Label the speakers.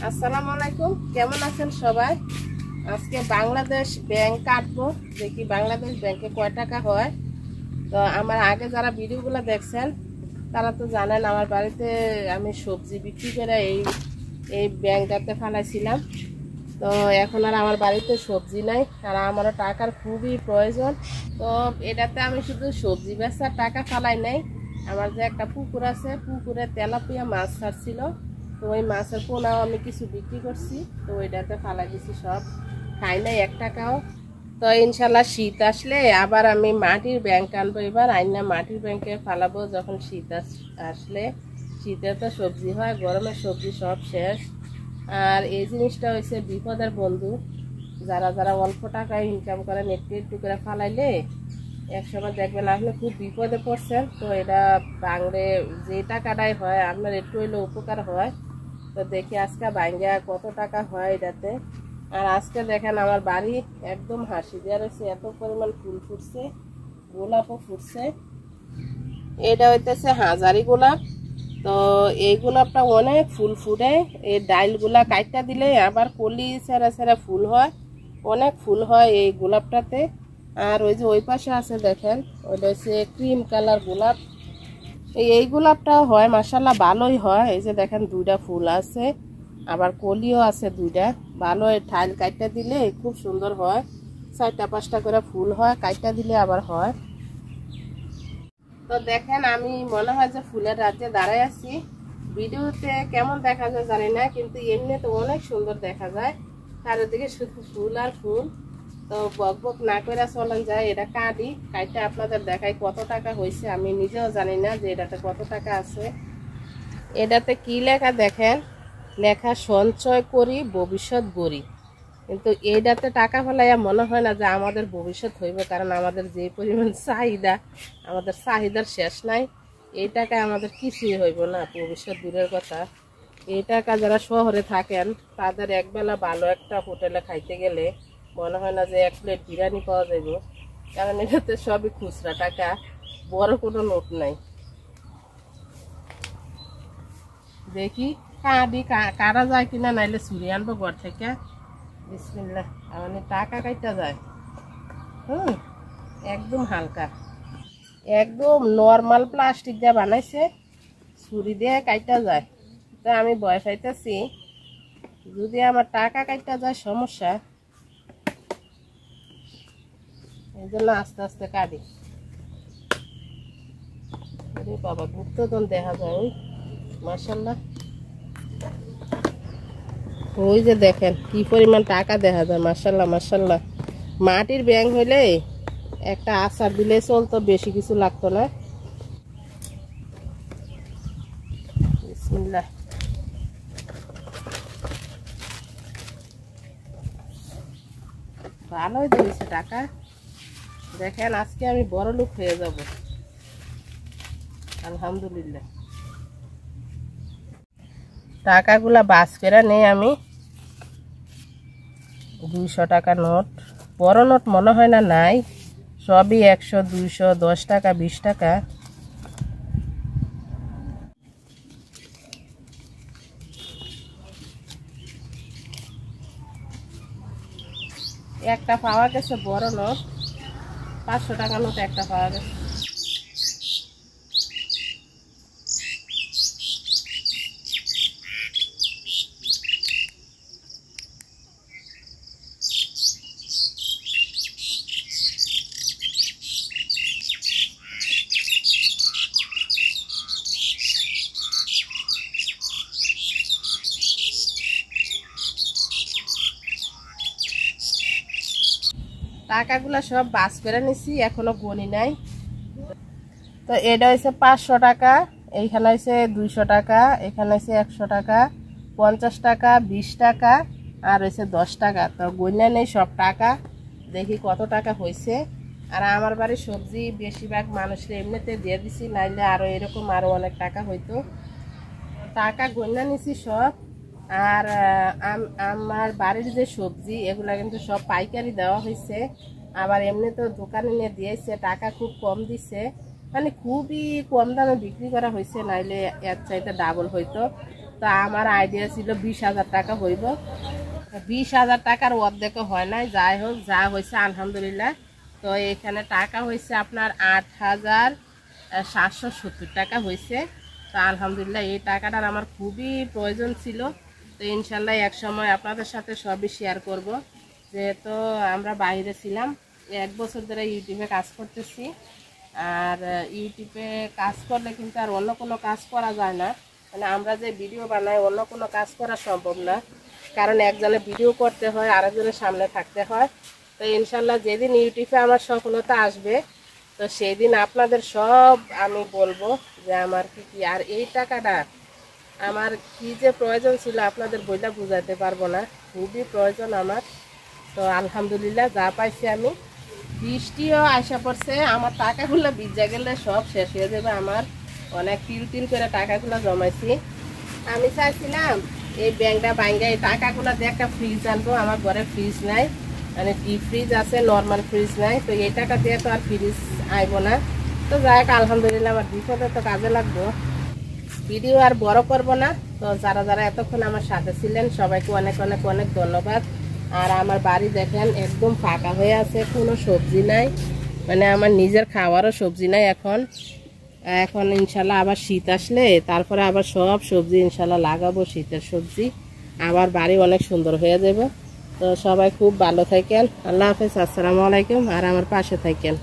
Speaker 1: আসসালামু আলাইকুম, কেমন আছেন সবাই? আজকে বাংলাদেশ ব্যাংক কাটবো, দেখি বাংলাদেশ ব্যাংকে কয় টাকা হয়। তো আমার আগে যারা ভিডিওগুলো দেখছেন তারা তো জানেন আমার বাড়িতে আমি সবজি বিক্রি করে এই এই ব্যাংকটাতে ফালাইছিলাম। তো এখন আর আমার বাড়িতে সবজি নাই, আর আমারও টাকার খুবই প্রয়োজন। তো এটাতে আমি শুধু সবজি বেচার টাকা ফালাই নাই, আমার যে একটা পুকুর আছে, পুকুরে তেলাপিয়া মাছ ছাড়ছিল, তো ওই মাছের পোনাও আমি কিছু বিক্রি করছি, তো ওইটাতে ফালাই দিছি। সব খাই নাই এক টাকাও। তো ইনশাল্লাহ শীত আসলে আবার আমি মাটির ব্যাংক আনবো, এবার আইনা মাটির ব্যাংকে ফালাবো যখন শীত আসলে। শীতে তো সবজি হয়, গরমের সবজি সব শেষ। আর এই জিনিসটা হয়েছে বিপদের বন্ধু, যারা যারা অল্প টাকায় ইনকাম করেন একটু একটু করে ফালাইলে একসময় দেখবেন আপনি খুব বিপদে পড়ছেন। তো এটা বাংলে যে টাকাটাই হয় আপনার একটু হইলে উপকার হয়। তো দেখি আজকে বাইঙ্গা কত টাকা হয় এটাতে। আর আজকে দেখেন আমার বাড়ি একদম হাসি দেওয়া রয়েছে, এত পরিমাণ ফুল ফুটছে, গোলাপও ফুটছে। এটা হইতেছে হাজারি গোলাপ। তো এই গোলাপটা অনেক ফুল ফুটে, এই ডাইলগুলা কাটটা দিলে আবার কলি ছেড়া ছেড়া ফুল হয়, অনেক ফুল হয় এই গোলাপটাতে। আর ওই যে ওই পাশে আছে দেখেন, ওইটা হচ্ছে ক্রিম কালার গোলাপ। এই গোলাপটা হয় মাশাআল্লাহ ভালোই হয়। এই যে দেখেন দুইটা ফুল আছে, আবার কলিও আছে দুইটা। ভালো ঠাইল কাটটা দিলে খুব সুন্দর হয়, 4টা-5টা করে ফুল হয়, কাটটা দিলে আবার হয়। তো দেখেন আমি মনে হয় যে ফুলের রাজ্যে দাঁড়ায় আছি। ভিডিওতে কেমন দেখা যায় জানি না, কিন্তু এমনি তো অনেক সুন্দর দেখা যায়, চারিদিকে শুধু ফুল আর ফুল। তো বক বক না করে চলেন যায়, এটা কাইটা আপনাদের দেখাই কত টাকা হয়েছে। আমি নিজেও জানি না যে এটাতে কত টাকা আছে। এটাতে কি লেখা দেখেন, লেখা সঞ্চয় করি ভবিষ্যৎ গড়ি। কিন্তু এইটাতে টাকা ফেলাইয়া মনে হয় না যে আমাদের ভবিষ্যৎ হইব, কারণ আমাদের যে পরিমাণ চাহিদা, আমাদের চাহিদার শেষ নাই। এই টাকায় আমাদের কিছুই হইব না, ভবিষ্যৎ দূরের কথা। এই টাকা যারা শহরে থাকেন তাদের একবেলা ভালো একটা হোটেলে খাইতে গেলে মনে হয় না যে 1 প্লেট বিরিয়ানি পাওয়া যাইব, কারণ এটাতে সবই খুচরা টাকা, বড় কোনো নোট নাই। দেখি কারা যায় কিনা, নাইলে চুরি আনবো ঘর থেকে। বিসমিল্লাহ, মানে টাকা কাইটা যায়। একদম হালকা, একদম নর্মাল প্লাস্টিক দিয়ে বানাইছে, ছুরি দিয়ে কাইটা যায়। তা আমি ভয় পাইতেছি যদি আমার টাকা কাইটা যায় সমস্যা, এই জন্য আস্তে আস্তে কাটি। বাবা গুপ্তধন দেখা যায়, ওই মাশাআল্লাহ, ওই যে দেখেন কি পরিমাণ টাকা দেখা যায়, মাশাআল্লাহ মাশাআল্লাহ। মাটির ব্যাংক হইলে একটা আচার দিলে চলতো, বেশি কিছু লাগতো না। বিসমিল্লাহ, ভালোই দিয়েছে টাকা। দেখেন আজকে আমি বড় লোক হয়ে যাব আলহামদুলিল্লাহ। টাকাগুলা বাস করে নেই আমি, 200 টাকা নোট, বড় নোট মনে হয় না নাই, সবই 100, 200, 10 টাকা, 20 টাকা। একটা পাওয়া গেছে বড় নোট, 500 টাকা নোট একটা পাওয়া গেছে। টাকাগুলা সব বাস করে নিছি, এখনো গণি নাই। তো এটা হচ্ছে 500 টাকা, এইখানে হচ্ছে 200 টাকা, এখানে হচ্ছে 100 টাকা, 50 টাকা, 20 টাকা, আর হচ্ছে 10 টাকা। তো গণনা নেই সব টাকা, দেখি কত টাকা হয়েছে। আর আমার বাড়ির সবজি বেশিরভাগ মানুষের এমনিতে দিয়ে দিছি, নাইলে আরো এরকম আরো অনেক টাকা হইতো। টাকা গণনা নিছি সব। আর আমার বাড়ির যে সবজি এগুলা কিন্তু সব পাইকারি দেওয়া হয়েছে, আবার এমনি তো দোকানে নিয়ে দিয়েছে, টাকা খুব কম দিছে, মানে খুবই কম দামে বিক্রি করা হয়েছে, নাইলে এর চাইতে ডাবল হইতো। তো আমার আইডিয়া ছিল 20,000 টাকা হইব। 20,000 টাকার অর্ধেকও হয় নাই, যাই হোক যা হয়েছে আলহামদুলিল্লাহ। তো এখানে টাকা হয়েছে আপনার 8,770 টাকা হয়েছে। তো আলহামদুলিল্লাহ এই টাকাটার আমার খুবই প্রয়োজন ছিল। তো ইনশাল্লাহ এক সময় আপনাদের সাথে সবই শেয়ার করব। যেহেতু আমরা বাইরে ছিলাম, 1 বছর ধরে ইউটিউবে কাজ করতেছি। আর ইউটিউবে কাজ করলে কিন্তু আর অন্য কোনো কাজ করা যায় না, মানে আমরা যে ভিডিও বানাই অন্য কোনো কাজ করা সম্ভব না, কারণ একজনে ভিডিও করতে হয়, আরেকজনের সামনে থাকতে হয়। তো ইনশাল্লাহ যেদিন ইউটিউবে আমার সফলতা আসবে, তো সেই দিন আপনাদের সব আমি বলবো যে আমার কি আর এই টাকাটা আমার কি যে প্রয়োজন ছিল আপনাদের বইটা বুঝাতে পারবো না, খুবই প্রয়োজন আমার। তো আলহামদুলিল্লাহ যা পাইছি আমি। বৃষ্টিও আসা পড়ছে, আমার টাকাগুলো ভিজা গেলে সব শেষ হয়ে যাবে। আমার অনেক তিল করে টাকাগুলো জমাইছি। আমি চাইছিলাম এই ব্যাংকটা ভাঙ্গা এই টাকাগুলো দিয়ে একটা ফ্রিজ আনবো। আমার ঘরে ফ্রিজ নাই, মানে ডিপ ফ্রিজ আছে, নর্মাল ফ্রিজ নাই। তো এই টাকা দিয়ে তো আর ফ্রিজ আইব না। তো যাই হোক আলহামদুলিল্লাহ আমার বিপদে তো কাজে লাগবো। ভিডিও আর বড় করব না। তো যারা যারা এতক্ষণ আমার সাথে ছিলেন সবাইকে অনেক অনেক অনেক ধন্যবাদ। আর আমার বাড়ি দেখেন একদম ফাঁকা হয়ে আছে, কোনো সবজি নাই, মানে আমার নিজের খাওয়ারও সবজি নাই এখন। এখন ইনশাল্লাহ আবার শীত আসলে তারপরে আবার সব সবজি ইনশাল্লাহ লাগাবো, শীতের সবজি। আবার বাড়ি অনেক সুন্দর হয়ে যাবে। তো সবাই খুব ভালো থাকেন। আল্লাহ হাফেজ, আসসালামু আলাইকুম। আর আমার পাশে থাকেন।